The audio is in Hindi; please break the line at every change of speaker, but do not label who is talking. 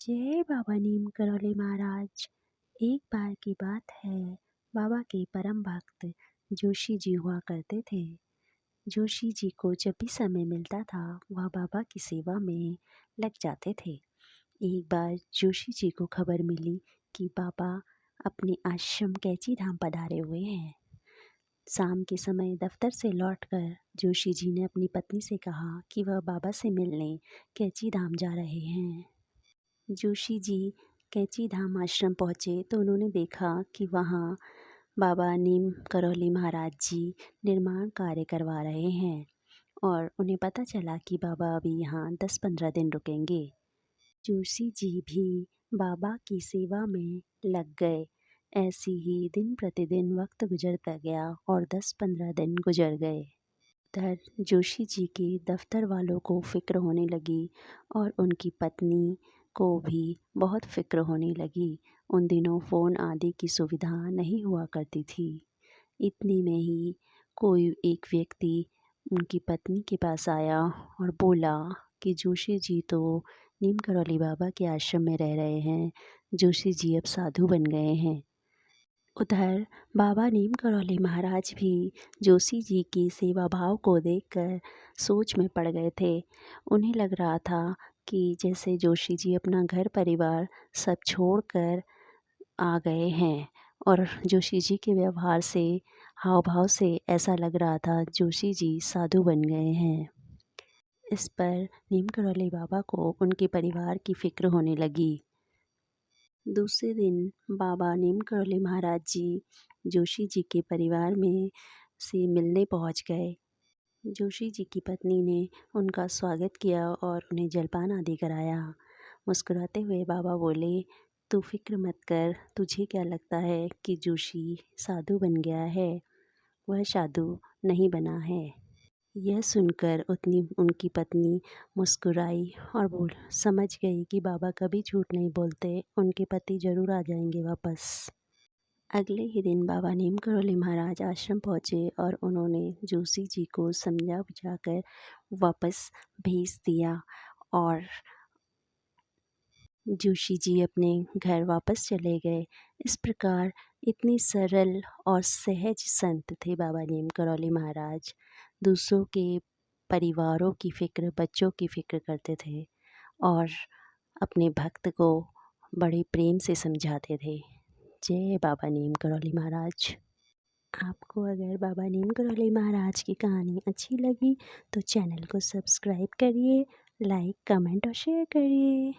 जय बाबा नीम करौली महाराज। एक बार की बात है, बाबा के परम भक्त जोशी जी हुआ करते थे। जोशी जी को जब भी समय मिलता था वह बाबा की सेवा में लग जाते थे। एक बार जोशी जी को खबर मिली कि बाबा अपने आश्रम कैची धाम पधारे हुए हैं। शाम के समय दफ्तर से लौटकर जोशी जी ने अपनी पत्नी से कहा कि वह बाबा से मिलने कैची धाम जा रहे हैं। जोशी जी कैची धाम आश्रम पहुँचे तो उन्होंने देखा कि वहाँ बाबा नीम करौली महाराज जी निर्माण कार्य करवा रहे हैं और उन्हें पता चला कि बाबा अभी यहाँ 10-15 दिन रुकेंगे। जोशी जी भी बाबा की सेवा में लग गए। ऐसे ही दिन प्रतिदिन वक्त गुजरता गया और 10-15 दिन गुजर गए। उधर जोशी जी के दफ्तर वालों को फ़िक्र होने लगी और उनकी पत्नी को भी बहुत फ़िक्र होने लगी। उन दिनों फ़ोन आदि की सुविधा नहीं हुआ करती थी। इतने में ही कोई एक व्यक्ति उनकी पत्नी के पास आया और बोला कि जोशी जी तो नीम करौली बाबा के आश्रम में रह रहे हैं। जोशी जी अब साधु बन गए हैं। उधर बाबा नीम करौली महाराज भी जोशी जी की सेवा भाव को देखकर सोच में पड़ गए थे। उन्हें लग रहा था कि जैसे जोशी जी अपना घर परिवार सब छोड़कर आ गए हैं और जोशी जी के व्यवहार से, हाव भाव से ऐसा लग रहा था जोशी जी साधु बन गए हैं। इस पर नीम करौली बाबा को उनके परिवार की फ़िक्र होने लगी। दूसरे दिन बाबा नीम करौली महाराज जी जोशी जी के परिवार में से मिलने पहुंच गए। जोशी जी की पत्नी ने उनका स्वागत किया और उन्हें जलपान आदि कराया। मुस्कुराते हुए बाबा बोले, तू फिक्र मत कर, तुझे क्या लगता है कि जोशी साधु बन गया है? वह साधु नहीं बना है। यह सुनकर उनकी पत्नी मुस्कुराई और समझ गई कि बाबा कभी झूठ नहीं बोलते, उनके पति जरूर आ जाएंगे वापस। अगले ही दिन बाबा नीम करौली महाराज आश्रम पहुँचे और उन्होंने जोशी जी को समझा बुझाकर वापस भेज दिया और जोशी जी अपने घर वापस चले गए। इस प्रकार इतनी सरल और सहज संत थे बाबा नीम करौली महाराज। दूसरों के परिवारों की फ़िक्र, बच्चों की फ़िक्र करते थे और अपने भक्त को बड़े प्रेम से समझाते थे। जय बाबा नीम करौली महाराज। आपको अगर बाबा नीम करौली महाराज की कहानी अच्छी लगी तो चैनल को सब्सक्राइब करिए, लाइक, कमेंट और शेयर करिए।